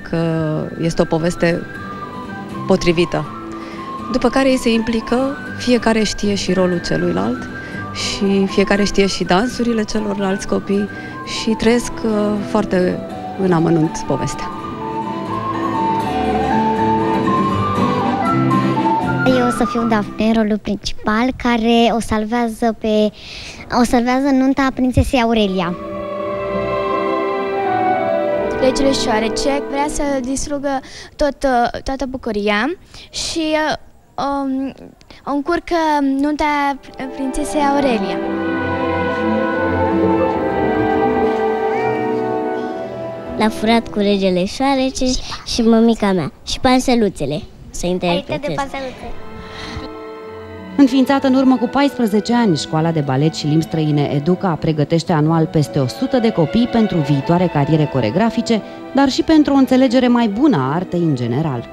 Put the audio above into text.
dacă este o poveste potrivită. După care ei se implică, fiecare știe și rolul celuilalt și fiecare știe și dansurile celorlalți copii și trăiesc foarte în amănunt povestea. Eu o să fiu Daphne, rolul principal, care o salvează nunta prințesei Aurelia. Regele Șoarece vrea să distrugă toată bucuria și o încurcă nunta prințesei Aurelia. L-a furat cu regele Șoarece și mămica mea și Panseluțele să interpreteze. Înființată în urmă cu 14 ani, Școala de Balet și Limbi Străine Educa pregătește anual peste 100 de copii pentru viitoare cariere coregrafice, dar și pentru o înțelegere mai bună a artei în general.